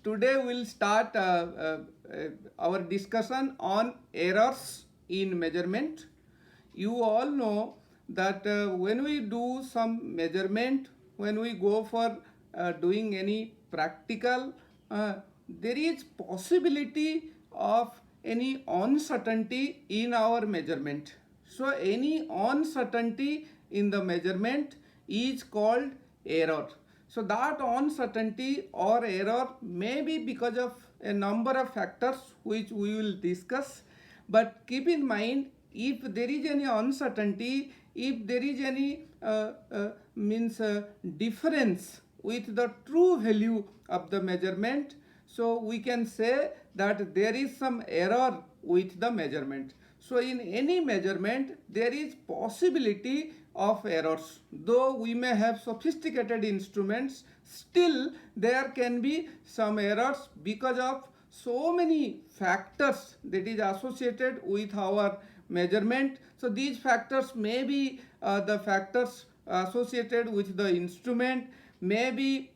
today we'll start our discussion on errors in measurement. You all know that when we do some measurement, when we go for doing any practical, there is possibility of any uncertainty in our measurement. So any uncertainty in the measurement is called error. So that uncertainty or error may be because of a number of factors which we will discuss. But keep in mind, if there is any uncertainty, if there is any difference with the true value of the measurement, so we can say that there is some error with the measurement. So in any measurement there is possibility of errors. Though we may have sophisticated instruments, still there can be some errors because of so many factors that is associated with our measurement. So these factors may be the factors associated with the instrument, may be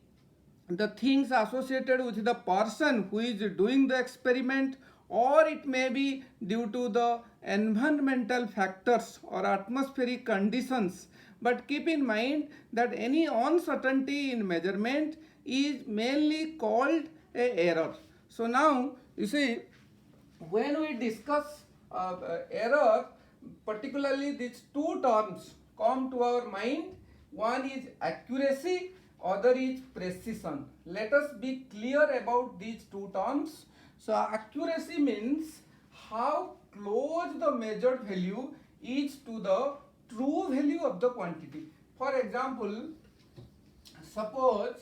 the things associated with the person who is doing the experiment, or it may be due to the environmental factors or atmospheric conditions. But keep in mind that any uncertainty in measurement is mainly called a error. So now you see, when we discuss error, particularly these two terms come to our mind. One is accuracy, other is precision. Let us be clear about these two terms. So accuracy means how close the measured value is to the true value of the quantity. For example, suppose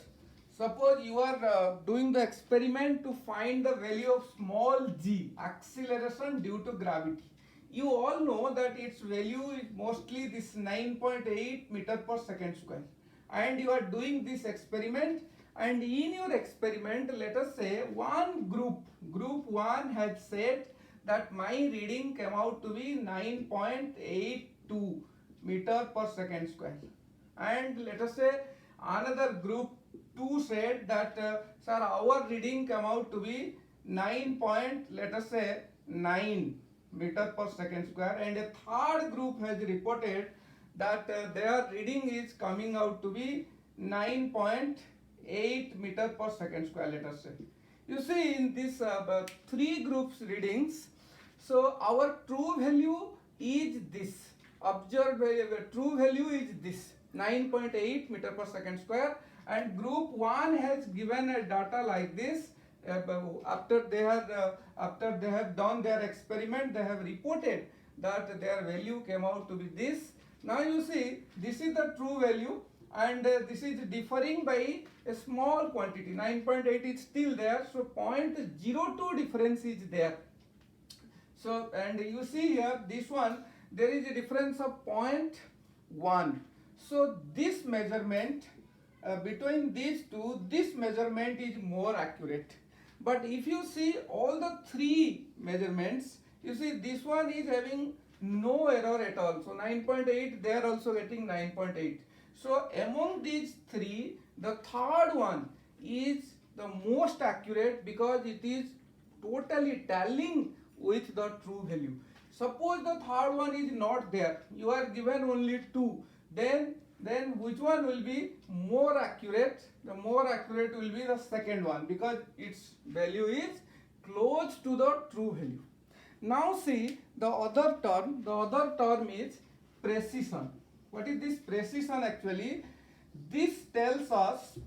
you are doing the experiment to find the value of small g, acceleration due to gravity. You all know that its value is mostly this 9.8 meter per second square, and you are doing this experiment, and in your experiment, let us say group 1 has said that my reading came out to be 9.82 meter per second square, and let us say another group 2 said that sir, our reading came out to be 9. Let us say 9 meter per second square, and a third group has reported that their reading is coming out to be 9.8 meter per second square, let us say. You see, in this three groups readings, so our true value is this. Observed true value is this 9.8 meter per second square, and group 1 has given a data like this. After they have done their experiment, they have reported that their value came out to be this. Now you see, this is the true value, and this is differing by a small quantity. 9.8 is still there, so 0.02 difference is there. So, and you see here, this one, there is a difference of 0.1. So this measurement between these two, this measurement is more accurate. But if you see all the three measurements, you see this one is having no error at all. So 9.8, they are also getting 9.8. So among these three, the third one is the most accurate because it is totally tallying with the true value. Suppose the third one is not there, you are given only 2, then which one will be more accurate? The more accurate will be the second one because its value is close to the true value. Now see the other term is precision. What is this precision actually? This tells us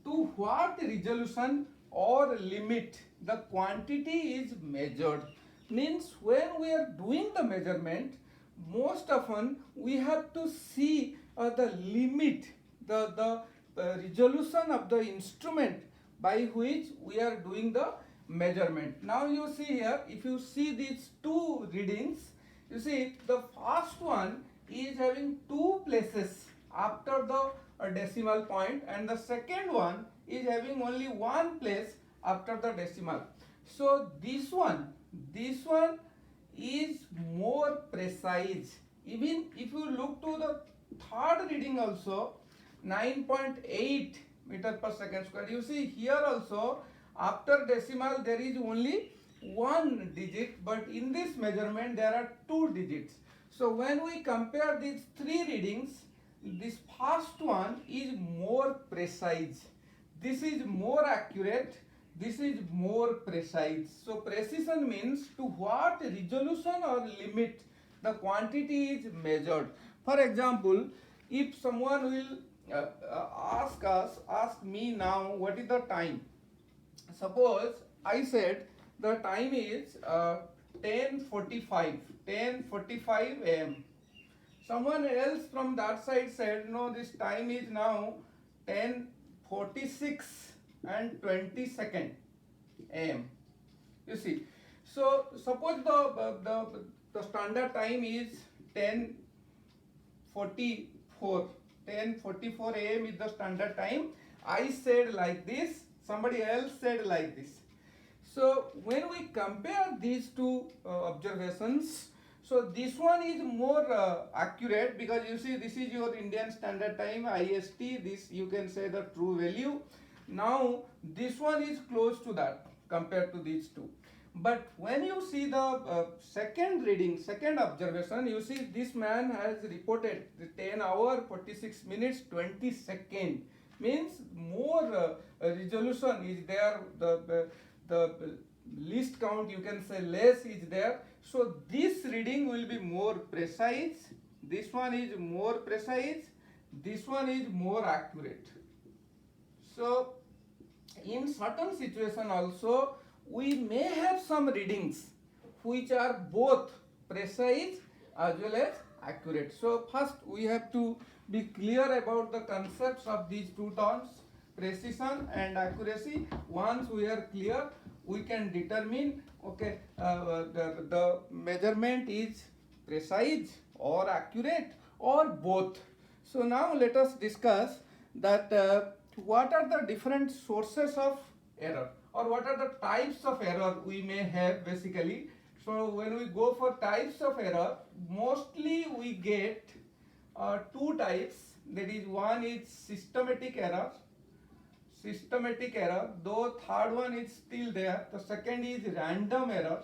to what resolution or limit the quantity is measured. Means when we are doing the measurement, most often we have to see the limit, the resolution of the instrument by which we are doing the measurement. Now you see here, if you see these two readings, you see the first one is having 2 places after the decimal point, and the second one is having only 1 place after the decimal. So this one is more precise. Even if you look to the third reading also, 9.8 meter per second square. You see here also after decimal there is only one digit, but in this measurement there are two digits. So when we compare these three readings, this first one is more precise, this is more accurate, this is more precise. So precision means to what resolution or limit the quantity is measured. For example, if someone will ask me now what is the time. Suppose I said the time is 10:45 am. Someone else from that side said no, this time is now 10:46 and 20 am. You see, so suppose the standard time is 10:44 am is the standard time. I said like this, somebody else said like this. So when we compare these two observations, so this one is more accurate, because you see this is your Indian Standard Time IST, this you can say the true value. Now this one is close to that compared to these two. But when you see the second reading, second observation, you see this man has reported 10 hours 46 minutes 20 seconds, means more resolution is there, the least count you can say less is there. So this reading will be more precise, this one is more precise, this one is more accurate. So in certain situation also we may have some readings which are both precise as well as accurate. So first we have to be clear about the concepts of these two terms, precision and accuracy. Once we are clear, we can determine okay the measurement is precise or accurate or both. So now let us discuss that what are the different sources of error, or what are the types of error we may have basically. So when we go for types of error, mostly we get two types. That is, one is systematic error, though third one is still there. The second is random error.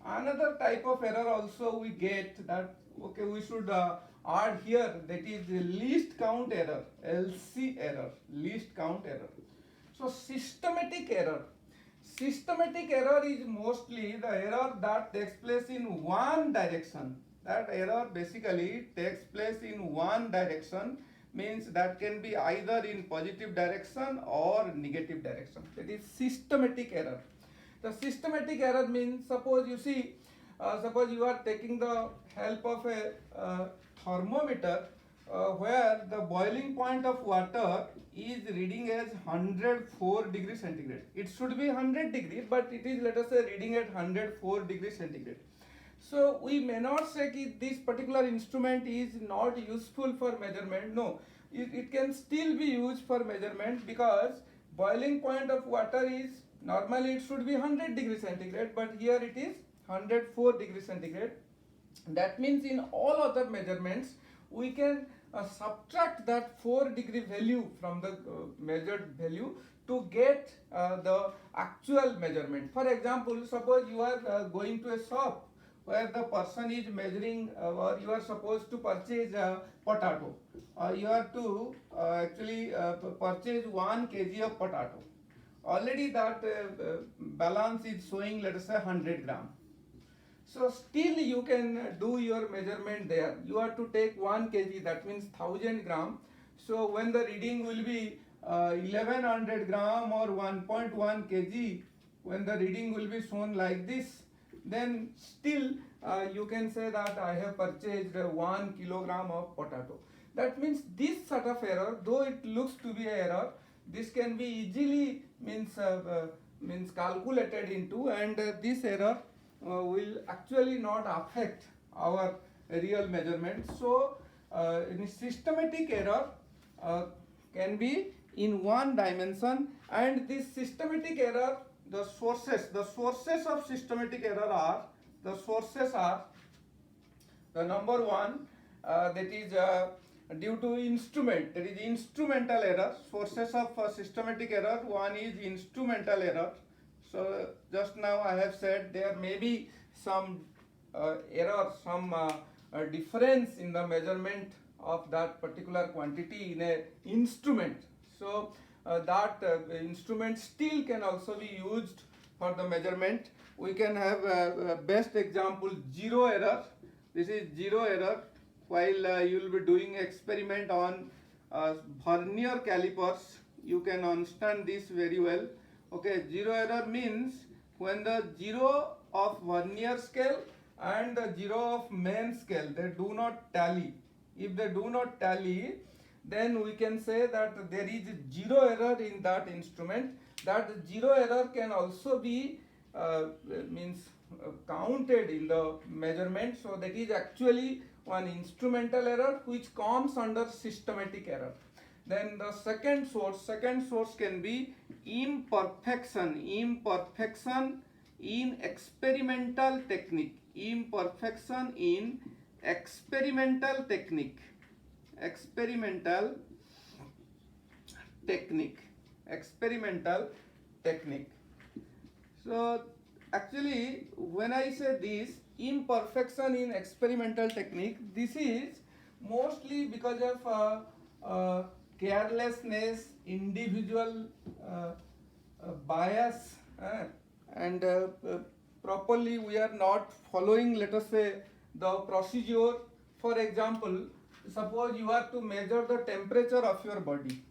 Another type of error also we get, that okay we should add here, that is the least count error, LC error, least count error. So systematic error is mostly the error that takes place in one direction. That error basically takes place in one direction, means that can be either in positive direction or negative direction. That is systematic error. The systematic error means, suppose you see, suppose you are taking the help of a thermometer where the boiling point of water is reading as 104 degrees centigrade. It should be 100 degrees, but it is, let us say, reading at 104 degrees centigrade. So we may not say that this particular instrument is not useful for measurement. No, it can still be used for measurement, because boiling point of water is, normally it should be 100 degrees centigrade, but here it is 104 degrees centigrade. That means in all other measurements we can subtract that 4 degree value from the measured value to get the actual measurement. For example, suppose you are going to a shop where the person is measuring, or you are supposed to purchase a potato. You have to actually purchase 1 kg of potato. Already that balance is showing, let us say, 100 gram. So still you can do your measurement there. You have to take 1 kg, that means 1000 gram. So when the reading will be 1100 gram or 1.1 kg, when the reading will be shown like this, then still you can say that I have purchased 1 kilogram of potato. That means this sort of error, though it looks to be an error, this can be easily means calculated into, and this error will actually not affect our real measurement. So in systematic error can be in one dimension, and this systematic error, the sources of systematic error are, the number one, that is due to instrument, that is instrumental error. Sources of systematic error, one is instrumental error. So just now I have said there may be some error, some difference in the measurement of that particular quantity in a instrument. So that instrument still can also be used for the measurement. We can have best example, zero error. This is zero error while you will be doing experiment on vernier calipers. You can understand this very well. Okay, zero error means when the zero of vernier scale and the zero of main scale, they do not tally. If they do not tally, then we can say that there is zero error in that instrument. That zero error can also be counted in the measurement. So that is actually one instrumental error which comes under systematic error. Then the second source can be imperfection in experimental technique. Imperfection in experimental technique. So actually when I say this imperfection in experimental technique, this is mostly because of carelessness, individual bias, and properly we are not following, let us say, the procedure. For example, suppose you are to measure the temperature of your body.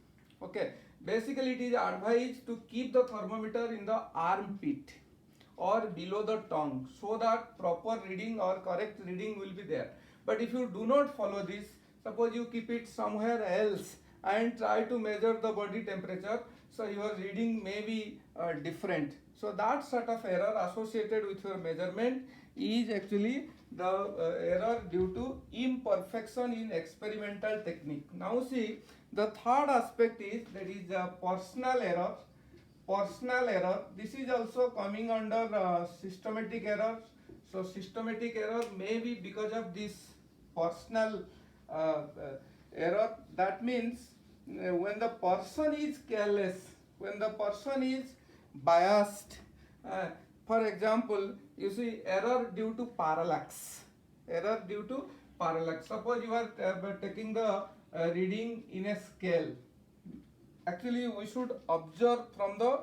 Okay, basically it is advised to keep the thermometer in the armpit or below the tongue so that proper reading or correct reading will be there. But if you do not follow this, suppose you keep it somewhere else and try to measure the body temperature, so your reading may be different. So that sort of error associated with your measurement is actually the error due to imperfection in experimental technique. Now see, the third aspect is that is personal error. Personal error, this is also coming under systematic error. So systematic error may be because of this personal error. That means when the person is careless, when the person is biased. For example, you see error due to parallax. Error due to parallax. Suppose you are taking the reading in a scale. Actually, we should observe from the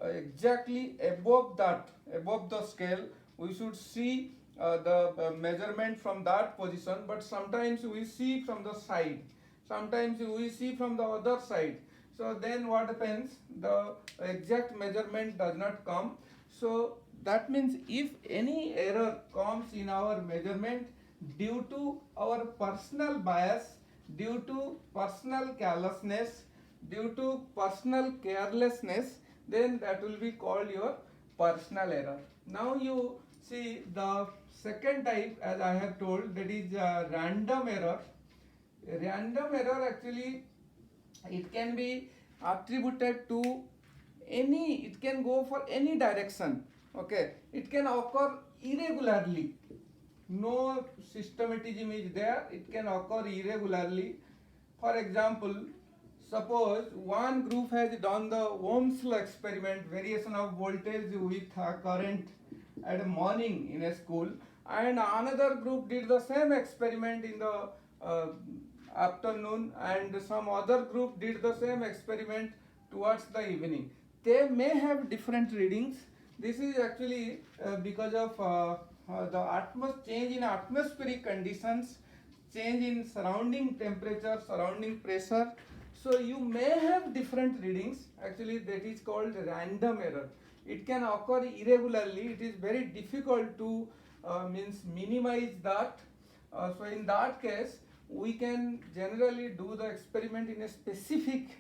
exactly above the scale. We should see the measurement from that position. But sometimes we see from the side. Sometimes we see from the other side. So then what happens? The exact measurement does not come. So that means if any error comes in our measurement due to our personal bias, due to personal carelessness, due to personal carelessness, then that will be called your personal error. Now you see the second type, as I have told, that is random error. Random error actually it can be attributed to any, it can go for any direction. Okay, it can occur irregularly. No systematism is there, it can occur irregularly. For example, suppose one group has done the Ohm's law experiment, variation of voltage with current at morning in a school, and another group did the same experiment in the afternoon, and some other group did the same experiment towards the evening. They may have different readings. This is actually because of the change in atmospheric conditions, change in surrounding temperature, surrounding pressure. So you may have different readings. Actually that is called random error. It can occur irregularly. It is very difficult to minimize that. So in that case, we can generally do the experiment in a specific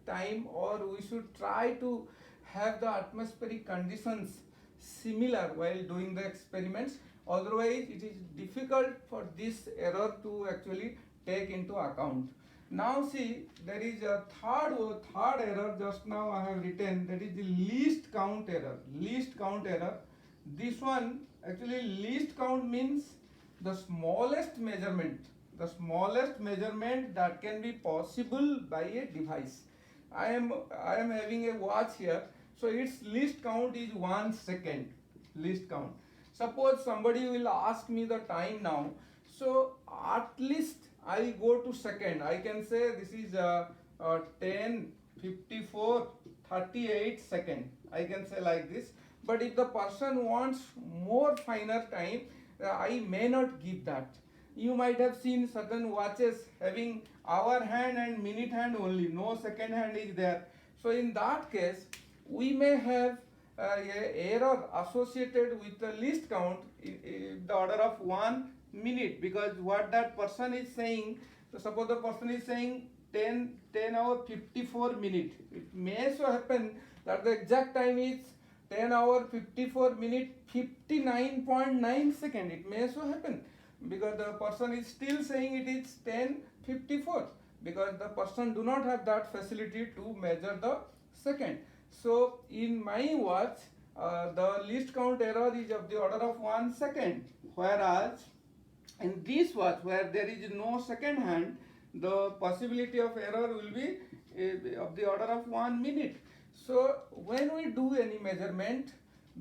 time, or we should try to have the atmospheric conditions similar while doing the experiments. Otherwise, it is difficult for this error to actually take into account. Now see, there is a third error just now I have written, that is the least count error. Least count error. This one actually least count means the smallest measurement. the smallest measurement that can be possible by a device. I am having a watch here, so its least count is 1 second. Least count. Suppose somebody will ask me the time now, so at least I go to second. I can say this is 10, 54, 38 second. I can say like this. But if the person wants more finer time, I may not give that. You might have seen certain watches having hour hand and minute hand only, no second hand is there. So in that case, we may have a error associated with the least count in the order of 1 minute, because what that person is saying, so suppose the person is saying 10 hour 54 minute, it may so happen that the exact time is 10 hour 54 minute 59.9 second. It may so happen because the person is still saying it is 10:54, because the person do not have that facility to measure the second. So in my watch, the least count error is of the order of 1 second, whereas in this watch where there is no second hand, the possibility of error will be of the order of 1 minute. So when we do any measurement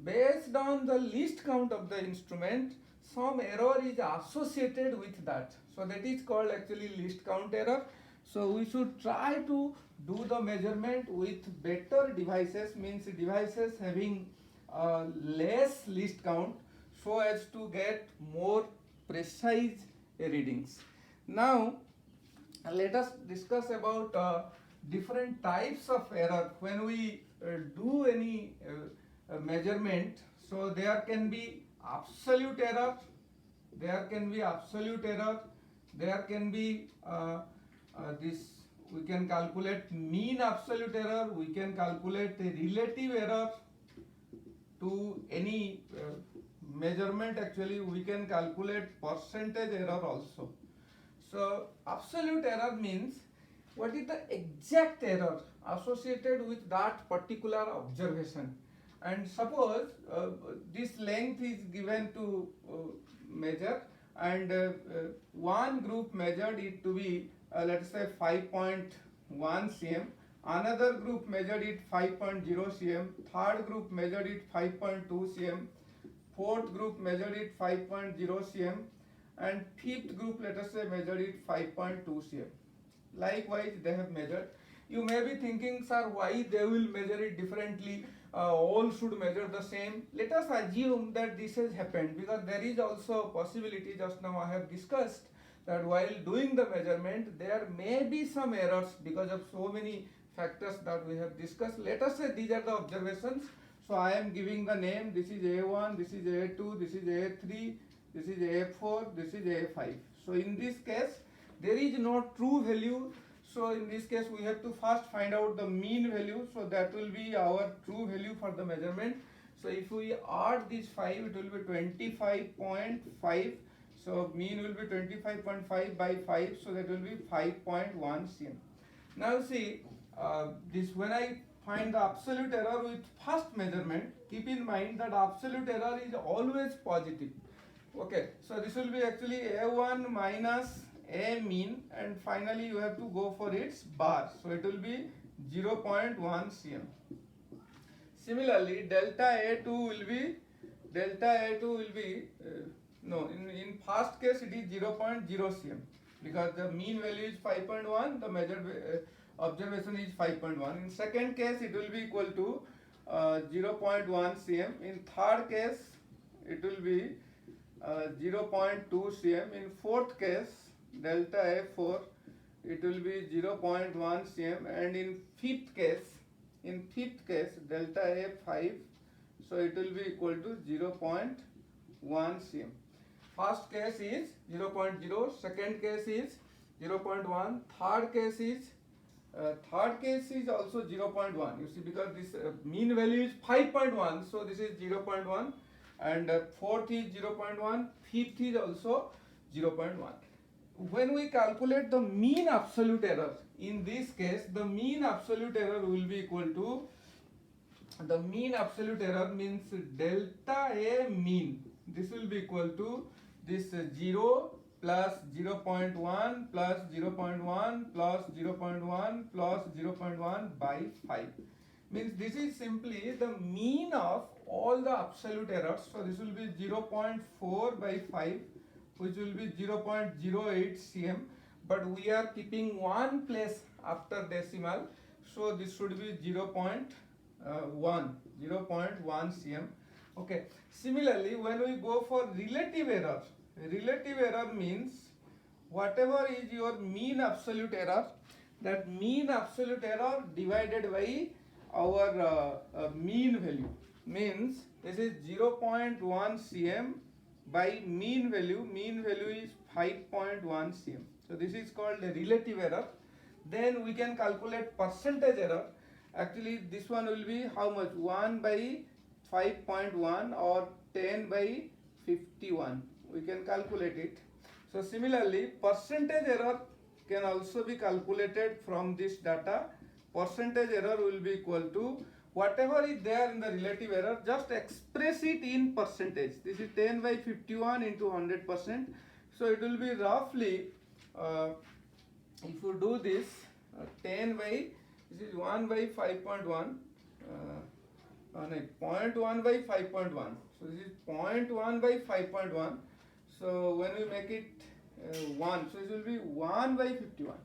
based on the least count of the instrument, some error is associated with that. So that is called actually least count error. So we should try to do the measurement with better devices, means devices having less least count, so as to get more precise readings. Now let us discuss about different types of error when we do any measurement. So there can be absolute error, there can be this, we can calculate mean absolute error, we can calculate a relative error. To any measurement, actually we can calculate percentage error also. So absolute error means what is the exact error associated with that particular observation. And suppose this length is given to measure, and one group measured it to be let us say 5.1 cm, another group measured it 5.0 cm, third group measured it 5.2 cm, fourth group measured it 5.0 cm, and fifth group, let us say, measured it 5.2 cm. Likewise they have measured. You may be thinking, sir, why they will measure it differently? All should measure the same. Let us assume that this has happened, because there is also a possibility, just now I have discussed, that while doing the measurement there may be some errors because of so many factors that we have discussed. Let us say these are the observations. So I am giving the name. This is A1, this is A2, this is A3, this is A4, this is A5. So in this case there is no true value. So in this case we have to first find out the mean value. So that will be our true value for the measurement. So if we add these 5, it will be 25.5. So mean will be 25.5 by 5. So that will be 5.1 cm. Now see, this when I find the absolute error with first measurement, keep in mind that absolute error is always positive. Okay, so this will be actually A1 minus A mean, and finally you have to go for its bar. So it will be 0.1 cm. Similarly, delta A2 will be no, in first case it is 0.0 cm, because the mean value is 5.1, the measured observation is 5.1. In second case it will be equal to 0.1 cm. In third case it will be 0.2 cm. In fourth case, delta A4, it will be 0.1 cm, and in fifth case, delta A5, so it will be equal to 0.1 cm. First case is 0.0, second case is 0.1, third case is also 0.1. You see, because this mean value is 5.1, so this is 0.1, and fourth is 0.1, fifth is also 0.1. When we calculate the mean absolute error, in this case the mean absolute error will be equal to, the mean absolute error means delta A mean. This will be equal to this 0 plus 0.1 plus 0.1 plus 0.1 plus 0.1 by 5. Means this is simply the mean of all the absolute errors. So this will be 0.4 by 5, which will be 0.08 cm, but we are keeping one place after decimal, so this should be 0.1 cm. Okay, similarly when we go for relative error means whatever is your mean absolute error, that mean absolute error divided by our mean value, means this is 0.1 cm by mean value is 5.1 cm. So this is called a relative error. Then we can calculate percentage error. Actually this one will be how much, 1 by 5.1 or 10 by 51, we can calculate it. So similarly percentage error can also be calculated from this data. Percentage error will be equal to whatever is there in the relative error, just express it in percentage. This is 10 by 51 into 100%. So it will be roughly, if you do this, 10 by, this is 1 by 5.1, 0.1 by 5.1. So this is 0.1 by 5.1. So when we make it 1, so it will be 1 by 51.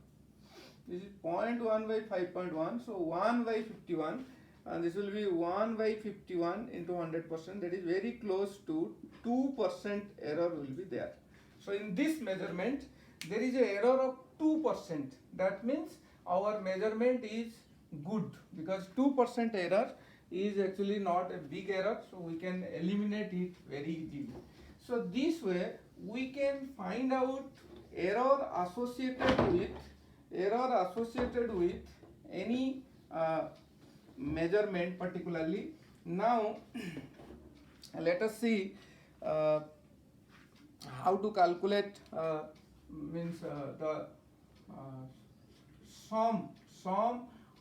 This is 0.1 by 5.1, so 1 by 51, and this will be 1 by 51 into 100%, that is very close to 2% error will be there. So in this measurement there is an error of 2%. That means our measurement is good, because 2% error is actually not a big error, so we can eliminate it very easily. So this way we can find out error associated with any measurement particularly. Now let us see how to calculate the sum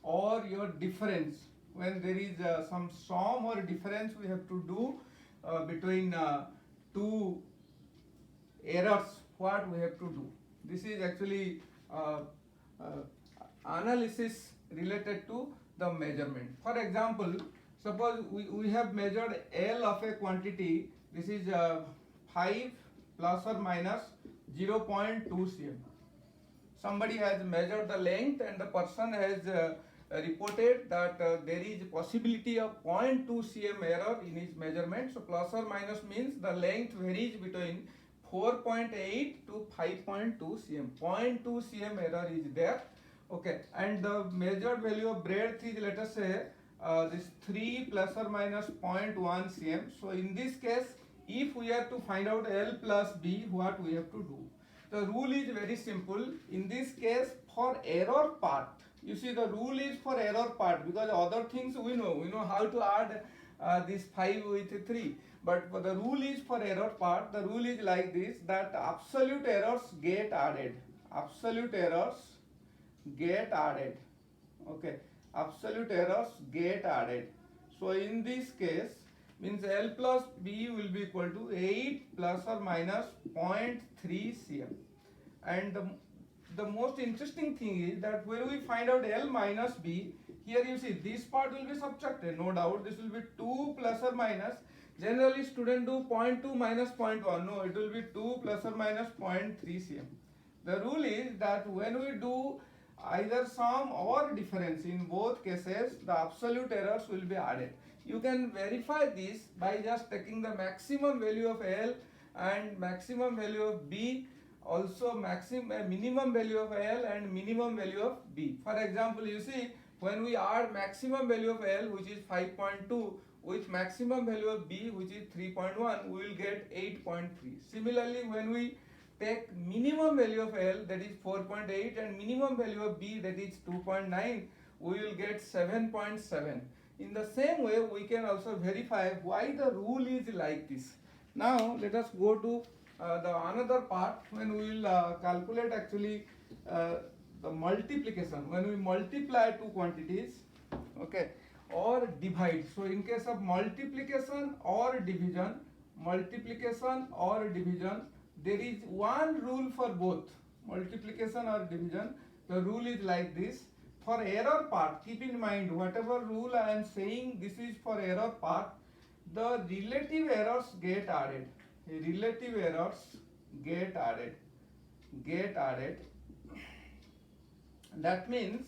or your difference. When there is some sum or difference we have to do between two errors, what we have to do. This is actually analysis related to the measurement. For example, suppose we have measured L of a quantity. This is 5 plus or minus 0.2 cm. Somebody has measured the length and the person has reported that there is possibility of 0.2 cm error in his measurement. So plus or minus means the length varies between 4.8 to 5.2 cm. 0.2 cm error is there. Okay, and the measured value of breadth is, let us say, this 3 plus or minus 0.1 cm. So in this case, if we are to find out L plus B, what we have to do? The rule is very simple. In this case, for error part, you see the rule is for error part, because other things we know how to add this 5 with 3. But for the rule is for error part, the rule is like this, that absolute errors get added. Absolute errors get added. Okay, absolute errors get added. So in this case, means L plus B will be equal to 8 plus or minus 0.3 cm. And the most interesting thing is that when we find out L minus B, here you see this part will be subtracted, no doubt. This will be 2 plus or minus. Generally student do 0.2 minus 0.1. No, it will be 2 plus or minus 0.3 cm. The rule is that when we do either sum or difference, in both cases the absolute errors will be added. You can verify this by just taking the maximum value of L and maximum value of B, also minimum value of L and minimum value of B. For example, you see when we add maximum value of L, which is 5.2, with maximum value of B, which is 3.1, we will get 8.3. Similarly, when we take minimum value of L, that is 4.8, and minimum value of B, that is 2.9, we will get 7.7. In the same way, we can also verify why the rule is like this. Now let us go to the another part, when we will calculate actually the multiplication. When we multiply two quantities, okay, or divide. So in case of multiplication or division, there is one rule for both multiplication or division. The rule is like this. For error part, keep in mind whatever rule I am saying, this is for error part. The relative errors get added. Relative errors get added. That means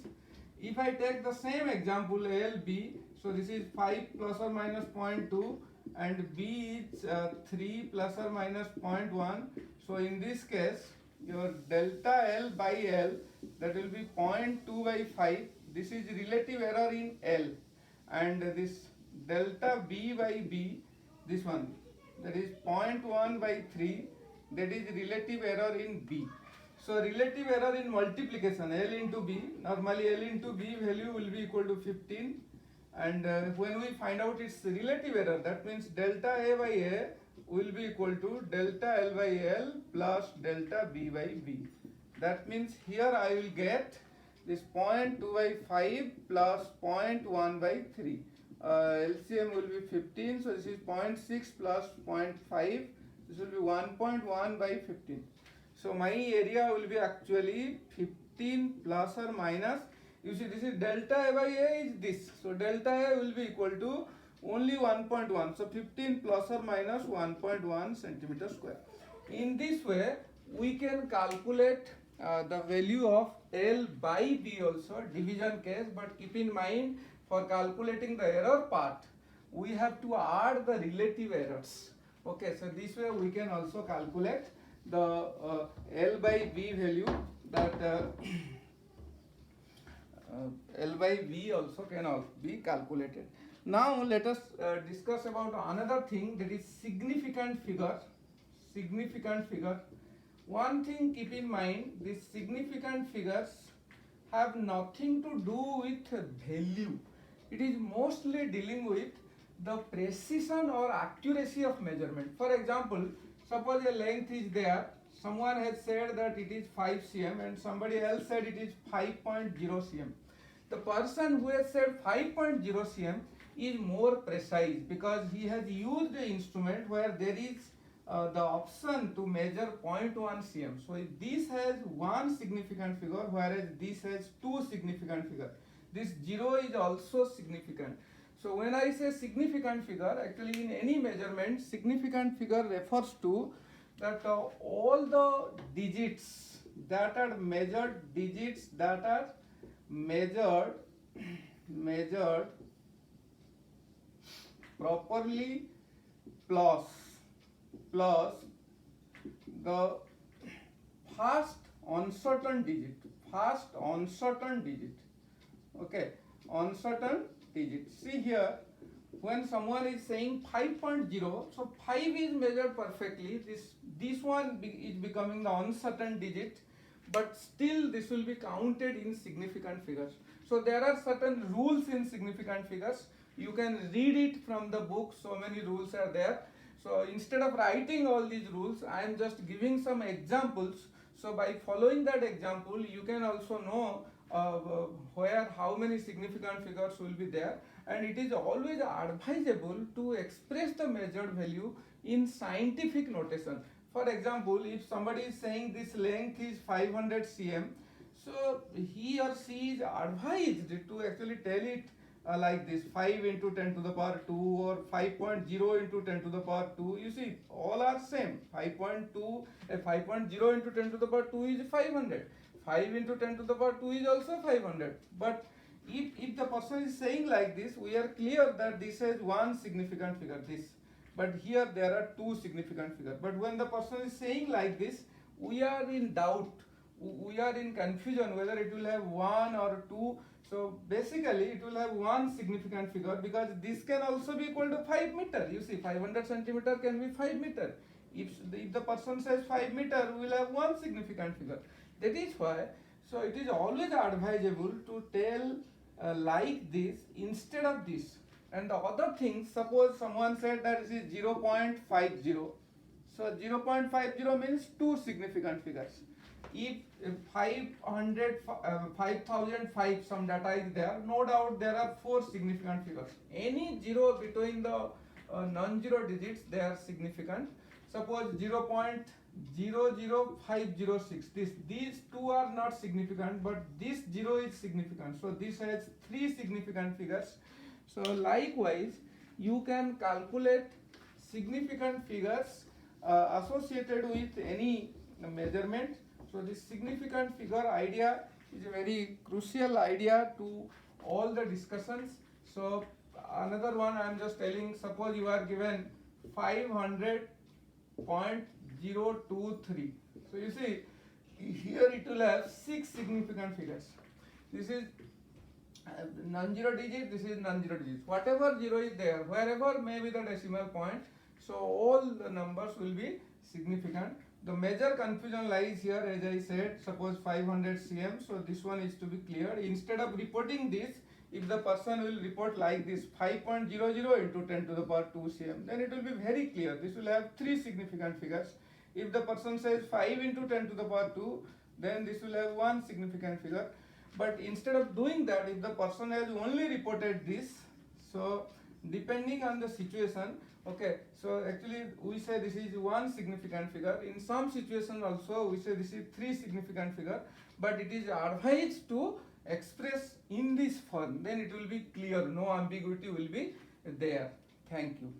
if I take the same example LB, so this is 5 plus or minus 0.2 and B is 3 plus or minus 0.1. So in this case, your delta L by L, that will be 0.2 by 5. This is relative error in L, and this delta B by B, this one, that is 0.1 by 3, that is relative error in B. So relative error in multiplication, L into B, normally L into B value will be equal to 15, and when we find out its relative error, that means delta A by A will be equal to delta L by L plus delta B by B. That means here I will get this 0.2 by 5 plus 0.1 by 3. LCM will be 15, so this is 0.6 plus 0.5, this will be 1.1 by 15. So my area will be actually 15 plus or minus, you see this is delta A by A is this, so delta A will be equal to only 1.1, so 15 plus or minus 1.1 centimeter square. In this way we can calculate the value of L by B also, division case, but keep in mind for calculating the error part we have to add the relative errors. Okay, so this way we can also calculate the L by B value, that L by B also can be calculated. Now let us discuss about another thing, that is significant figure. Significant figure. One thing keep in mind, these significant figures have nothing to do with value. It is mostly dealing with the precision or accuracy of measurement. For example, suppose a length is there, someone has said that it is 5 cm and somebody else said it is 5.0 cm. The person who has said 5.0 cm is more precise because he has used the instrument where there is the option to measure 0.1 cm. So if this has one significant figure whereas this has two significant figure, this 0 is also significant. So when I say significant figure, actually in any measurement, significant figure refers to that all the digits that are measured, measured properly plus the first uncertain digit, okay, uncertain digit. See here, when someone is saying 5.0, so 5 is measured perfectly, this one is becoming the uncertain digit, but still this will be counted in significant figures. So there are certain rules in significant figures. You can read it from the book, so many rules are there. So instead of writing all these rules, I am just giving some examples. So by following that example, you can also know how many significant figures will be there, and it is always advisable to express the measured value in scientific notation. For example, if somebody is saying this length is 500 cm, so he or she is advised to actually tell it like this, 5 into 10 to the power 2 or 5.0 into 10 to the power 2. You see, all are same. 5.0 into 10 to the power 2 is 500. 5 into 10 to the power 2 is also 500. But if the person is saying like this, we are clear that this has one significant figure, this. But here there are two significant figures. But when the person is saying like this, we are in doubt. We are in confusion whether it will have one or two. So basically it will have one significant figure because this can also be equal to 5 meter. You see, 500 centimeter can be 5 meter. If the person says 5 meter, we will have one significant figure. That is why, so it is always advisable to tell like this instead of this. And the other thing, suppose someone said that this is 0.50. So 0.50 means two significant figures. If 5005 some data is there, no doubt there are four significant figures. Any zero between the non-zero digits, they are significant. Suppose 0.0 00506. These two are not significant, but this 0 is significant. So this has 3 significant figures. So likewise, you can calculate significant figures associated with any measurement. So this significant figure idea is a very crucial idea to all the discussions. So another one I am just telling, suppose you are given 500.023. So you see here it will have 6 significant figures. This is non-zero digit, this is non-zero digit. Whatever 0 is there, wherever may be the decimal point, so all the numbers will be significant. The major confusion lies here, as I said, suppose 500 cm, so this one is to be cleared. Instead of reporting this, if the person will report like this 5.00 into 10 to the power 2 cm, then it will be very clear. This will have 3 significant figures. If the person says 5 into 10 to the power 2, then this will have 1 significant figure. But instead of doing that, if the person has only reported this, so depending on the situation, okay, so actually we say this is 1 significant figure. In some situation also we say this is 3 significant figure, but it is advised to express in this form, then it will be clear, no ambiguity will be there. Thank you.